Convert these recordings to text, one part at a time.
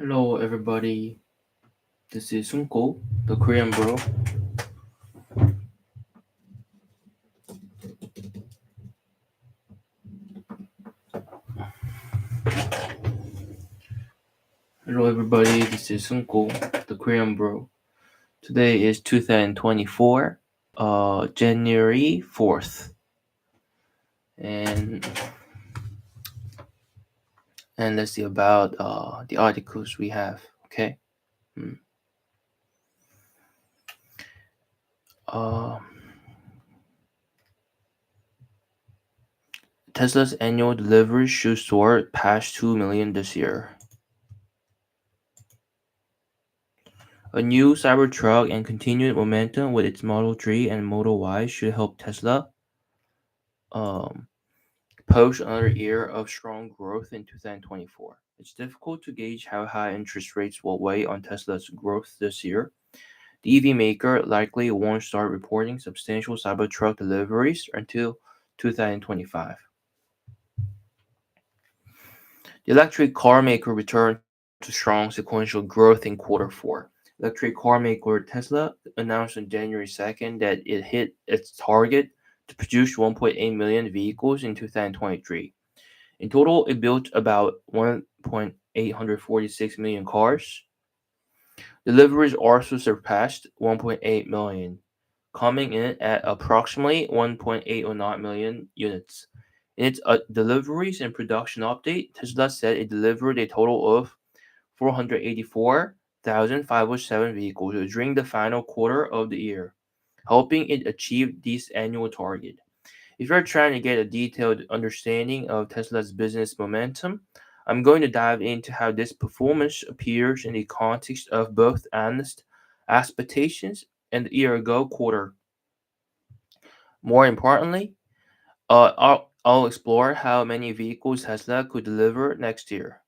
Hello, everybody. This is Sunko, the Korean bro. Hello, everybody. This is Sunko, the Korean bro. Today is 2024, January 4th, and let's see about the articles we have. Okay. Hmm. Uh, Tesla's annual deliveries should soar past 2 million this year. A new Cybertruck and continued momentum with its Model 3 and Model Y should help Tesla um, post another year of strong growth in 2024. It's difficult to gauge how high interest rates will weigh on Tesla's growth this year. The EV maker likely won't start reporting substantial Cybertruck deliveries until 2025. The electric car maker returned to strong sequential growth in quarter 4. Electric car maker Tesla announced on January 2nd that it hit its target to produce 1.8 million vehicles in 2023. In total, it built about 1.846 million cars. Deliveries also surpassed 1.8 million, coming in at approximately 1.809 million units. In its deliveries and production update, Tesla said it delivered a total of 484,507 vehicles during the final quarter of the year, helping it achieve this annual target. If you're trying to get a detailed understanding of Tesla's business momentum, I'm going to dive into how this performance appears in the context of both analyst expectations and the year ago quarter. More importantly, I'll explore how many vehicles Tesla could deliver next year.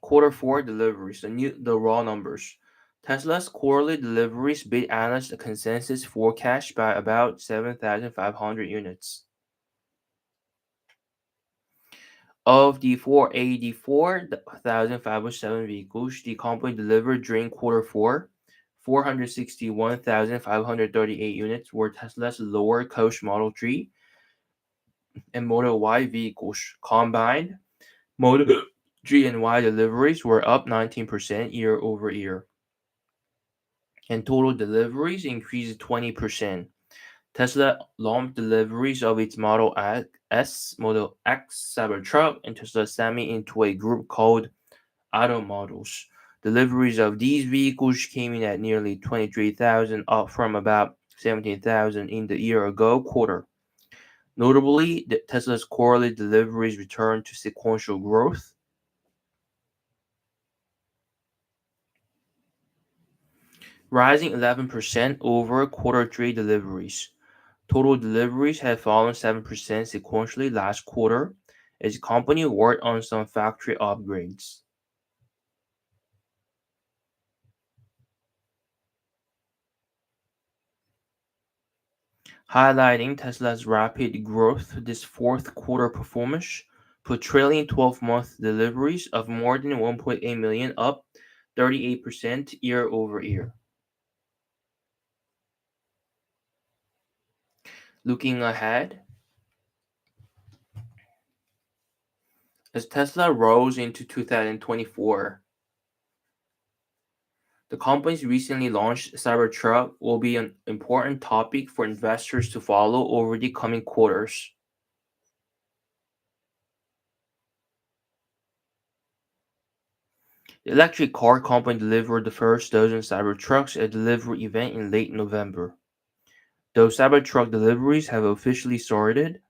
Quarter 4 deliveries, the raw numbers. Tesla's quarterly deliveries beat analyst consensus forecast by about 7,500 units. Of the 484,507 vehicles the company delivered during quarter 4, 461,538 units were Tesla's lower cost Model 3 and Model Y vehicles. Combined, Model 3 and Y deliveries were up 19% year over year, and total deliveries increased 20%. Tesla launched deliveries of its Model S, Model X Cybertruck, and Tesla Semi into a group called Auto Models. Deliveries of these vehicles came in at nearly 23,000, up from about 17,000 in the year ago quarter. Notably, Tesla's quarterly deliveries returned to sequential growth, rising 11% over quarter 3 deliveries. Total deliveries had fallen 7% sequentially last quarter as the company worked on some factory upgrades. Highlighting Tesla's rapid growth, this fourth quarter performance put trailing 12-month deliveries of more than 1.8 million up 38% year over year. Looking ahead, as Tesla rolls into 2024, the company's recently launched Cybertruck will be an important topic for investors to follow over the coming quarters. The electric car company delivered the first dozen Cybertrucks at a delivery event in late November. Though Cybertruck deliveries have officially started,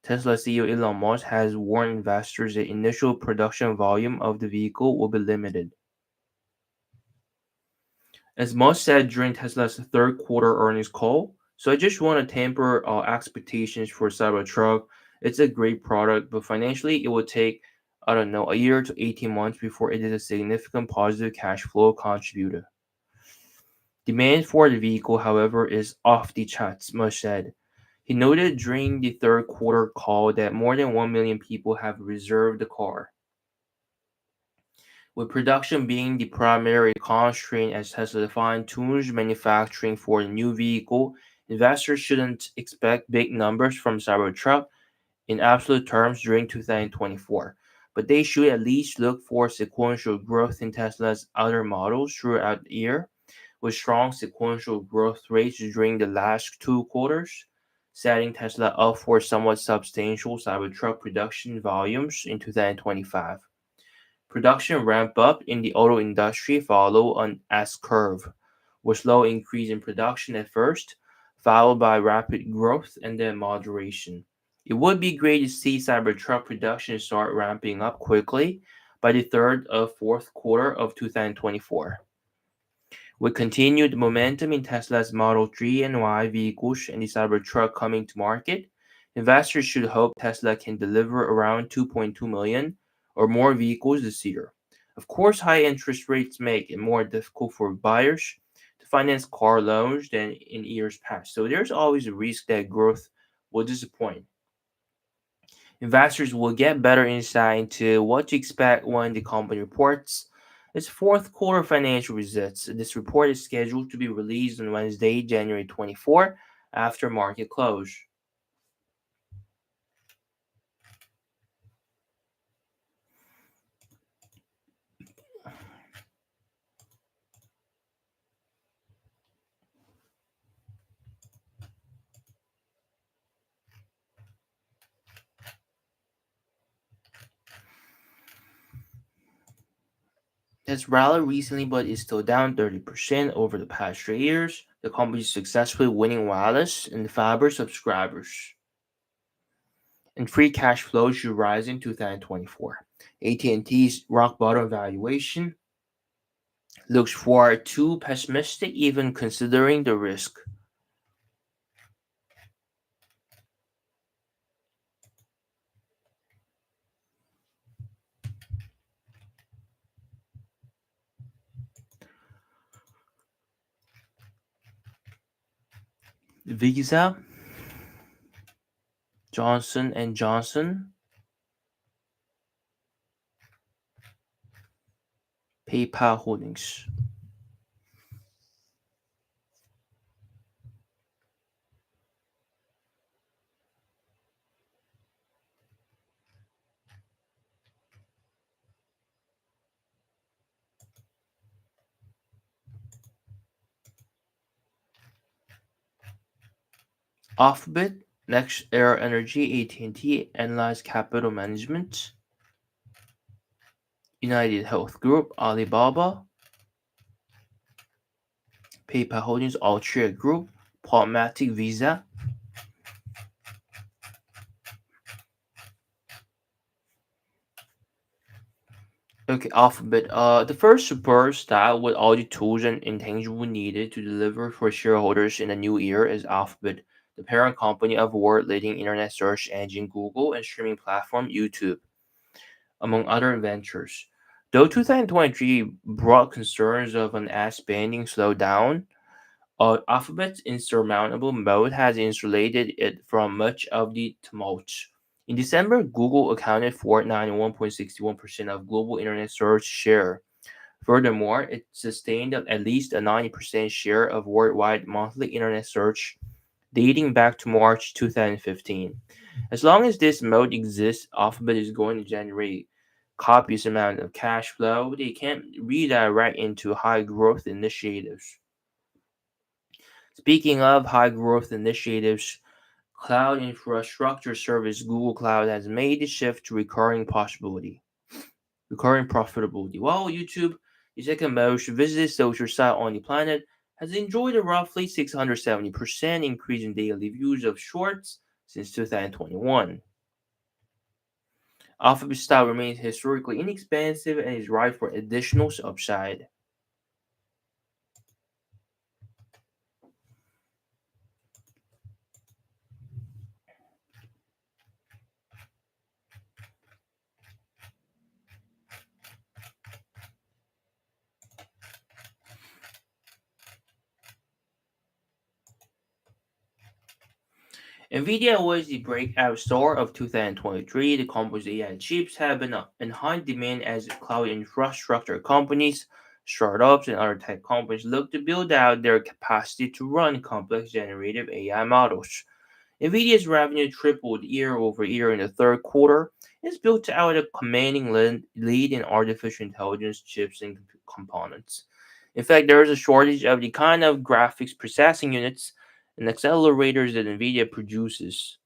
Tesla CEO Elon Musk has warned investors that initial production volume of the vehicle will be limited. As Musk said during Tesla's third quarter earnings call, so I just want to temper expectations for Cybertruck. It's a great product, but financially it will take, I don't know, a year to 18 months before it is a significant positive cash flow contributor. Demand for the vehicle, however, is off the charts, Musk said. He noted during the third quarter call that more than 1 million people have reserved the car. with production being the primary constraint as Tesla fine-tunes manufacturing for the new vehicle. Investors shouldn't expect big numbers from Cybertruck in absolute terms during 2024, but they should at least look for sequential growth in Tesla's other models throughout the year, with strong sequential growth rates during the last two quarters, setting Tesla up for somewhat substantial Cybertruck production volumes in 2025. Production ramp up in the auto industry follow an S curve, with slow increase in production at first, followed by rapid growth and then moderation. It would be great to see Cybertruck production start ramping up quickly by the third or fourth quarter of 2024. With continued momentum in Tesla's Model 3 and Y vehicles and the Cybertruck coming to market, investors should hope Tesla can deliver around 2.2 million or more vehicles this year. Of course, high interest rates make it more difficult for buyers to finance car loans than in years past. So there's always a risk that growth will disappoint. Investors will get better insight into what to expect when the company reports its fourth quarter financial results. This report is scheduled to be released on Wednesday, January 24, after market close. It's rallied recently, but is still down 30% over the past 3 years. The company is successfully winning wireless and fiber subscribers, and free cash flow should rise in 2024. AT&T's rock bottom valuation looks far too pessimistic, even considering the risk. Visa, Johnson and Johnson, PayPal Holdings. Offbit, Next Era Energy, AT&T, Enlice Capital Management, United Health Group, Alibaba, PayPal Holdings, Altria Group, Palmatic, Visa. Okay, Alphabet. The first superstar with all the tools and intangible needed to deliver for shareholders in the new year is Alphabet, the parent company of world-leading internet search engine Google and streaming platform YouTube, among other ventures. Though 2023 brought concerns of an ad spending slowdown, Alphabet's insurmountable moat has insulated it from much of the tumult. In December, Google accounted for 91.61% of global internet search share. Furthermore, it sustained at least a 90% share of worldwide monthly internet search dating back to March 2015. As long as this moat exists, Alphabet is going to generate copious amount of cash flow they can redirect into high growth initiatives. Speaking of high growth initiatives, cloud infrastructure service Google Cloud has made the shift to recurring profitability. While YouTube, the second most visited social site on the planet, has enjoyed a roughly 670% increase in daily views of shorts since 2021. Alphabet stock remains historically inexpensive and is ripe for additional upside. NVIDIA was the breakout star of 2023. The company's AI chips have been in high demand as cloud infrastructure companies, startups, and other tech companies look to build out their capacity to run complex generative AI models. NVIDIA's revenue tripled year over year in the third quarter. It's built out a commanding lead in artificial intelligence chips and components. In fact, there is a shortage of the kind of graphics processing units and accelerators that NVIDIA produces.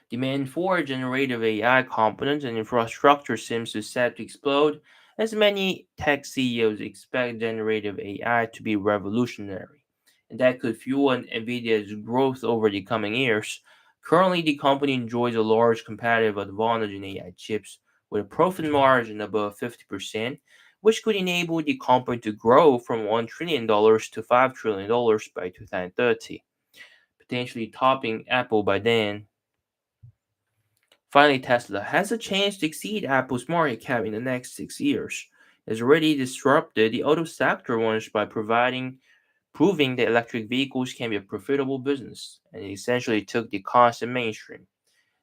Demand for generative AI components and infrastructure seems to set to explode as many tech CEOs expect generative AI to be revolutionary, and that could fuel NVIDIA's growth over the coming years. Currently, the company enjoys a large competitive advantage in AI chips with a profit margin above 50%, which could enable the company to grow from $1 trillion to $5 trillion by 2030, potentially topping Apple by then. Finally, Tesla has a chance to exceed Apple's market cap in the next 6 years. It has already disrupted the auto sector once by proving that electric vehicles can be a profitable business, and it essentially took the concept mainstream.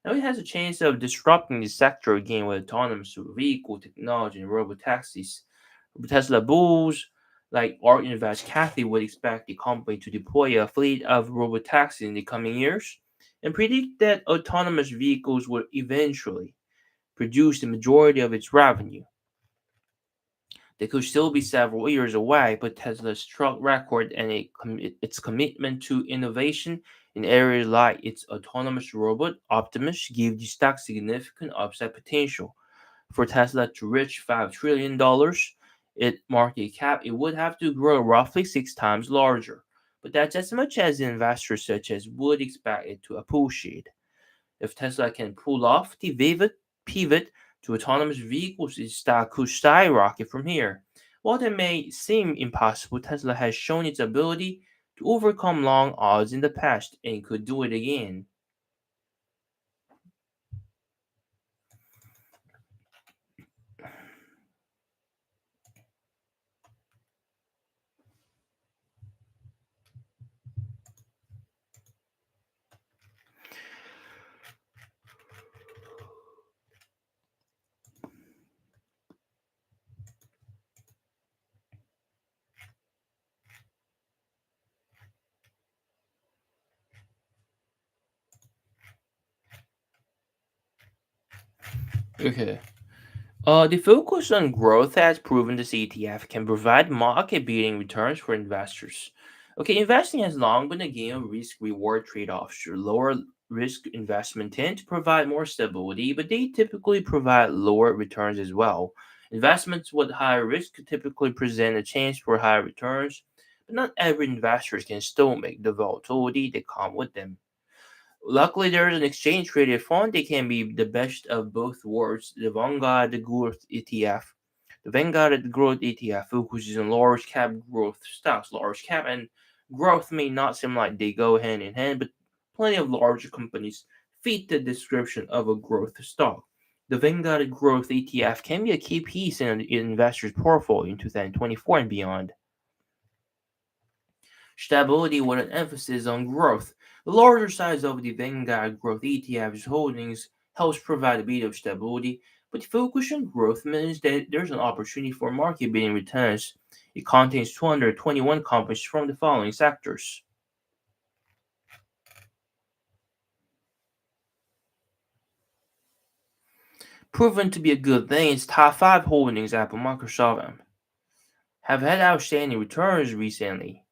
Now it has a chance of disrupting the sector again with autonomous vehicle technology and robotaxis. Tesla bulls like ARK Invest Kathy would expect the company to deploy a fleet of robotaxis in the coming years and predict that autonomous vehicles will eventually produce the majority of its revenue. They could still be several years away, but Tesla's track record and its commitment to innovation in areas like its autonomous robot Optimus give the stock significant upside potential. For Tesla to reach $5 trillion, its market cap, it would have to grow roughly 6 times larger. But that's as much as investors such as would expect it to appreciate. If Tesla can pull off the pivot to autonomous vehicles, its stock could skyrocket from here. While that may seem impossible, Tesla has shown its ability to overcome long odds in the past and could do it again. Okay. The focus on growth has proven this ETF can provide market beating returns for investors. Okay, investing has long been a game of risk reward trade offs. Your lower risk investment tend to provide more stability, but they typically provide lower returns as well. Investments with higher risk typically present a chance for higher returns, but not every investor can still make the volatility that come with them. Luckily, there is an exchange traded fund that can be the best of both worlds. The Vanguard Growth ETF. The Vanguard Growth ETF focuses on large cap growth stocks. Large cap and growth may not seem like they go hand in hand, but plenty of larger companies fit the description of a growth stock. The Vanguard Growth ETF can be a key piece in an investor's portfolio in 2024 and beyond. Stability with an emphasis on growth. The larger size of the Vanguard Growth ETF's holdings helps provide a bit of stability, but the focus on growth means that there's an opportunity for market beating returns. It contains 221 companies from the following sectors. Proven to be a good thing, its top 5 holdings, Apple, Microsoft, have had outstanding returns recently.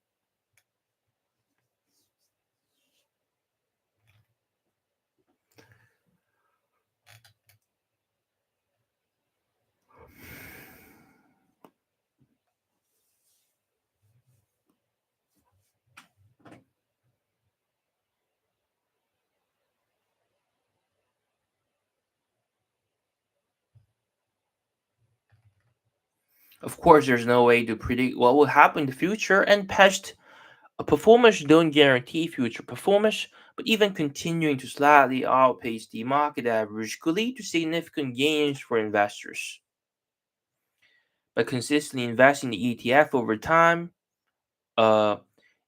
Of course, there's no way to predict what will happen in the future, and past performance don't guarantee future performance, but even continuing to slightly outpace the market average could lead to significant gains for investors. By consistently investing in the ETF over time, uh,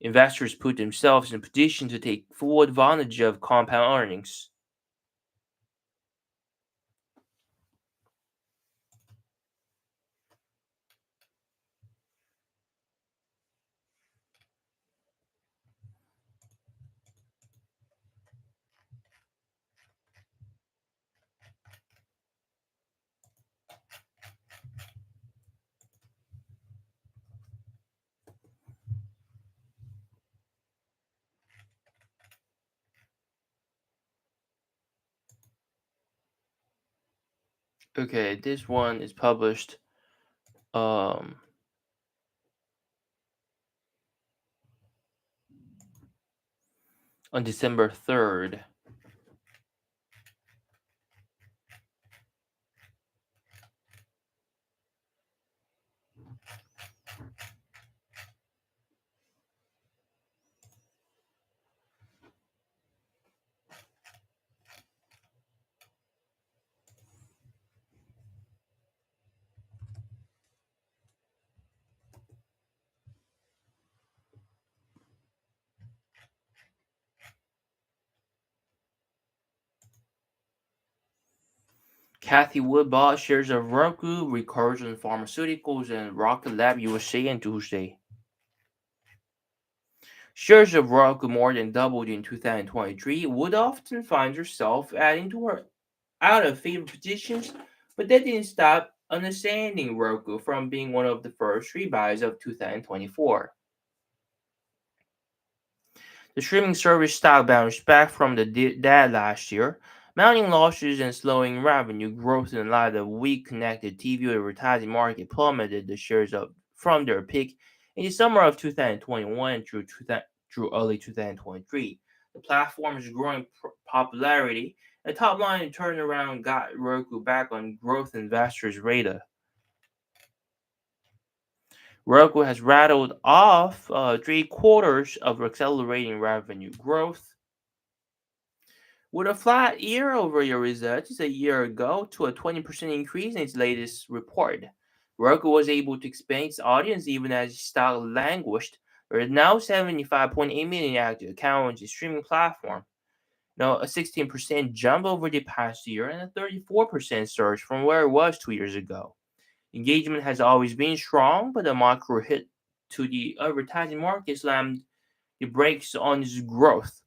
investors put themselves in a position to take full advantage of compound earnings. Okay, this one is published um on December 3rd. Cathie Wood bought shares of Roku, Recursion Pharmaceuticals, and Rocket Lab USA on Tuesday. Shares of Roku more than doubled in 2023. Wood often finds herself adding to her out of favor positions, but that didn't stop understanding Roku from being one of the first rebuys of 2024. The streaming service stock bounced back from the dead last year, mounting losses and slowing revenue growth in light of weak connected TV advertising market plummeted the shares up from their peak in the summer of 2021 through early 2023. The platform's growing popularity and top line turnaround got Roku back on growth investors' radar. Roku has rattled off 3 quarters of accelerating revenue growth, with a flat year-over-year results a year ago to a 20% increase in its latest report. Roku was able to expand its audience even as its stock languished. There is now 75.8 million active accounts on its streaming platform. Now, a 16% jump over the past year and a 34% surge from where it was 2 years ago. Engagement has always been strong, but the macro hit to the advertising market slammed the brakes on its growth.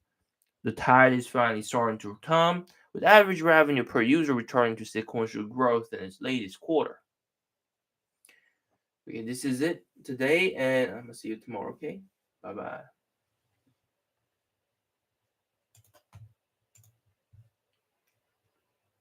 The tide is finally starting to turn, with average revenue per user returning to sequential growth in its latest quarter. Okay, this is it today, and I'm gonna see you tomorrow. Okay, bye bye.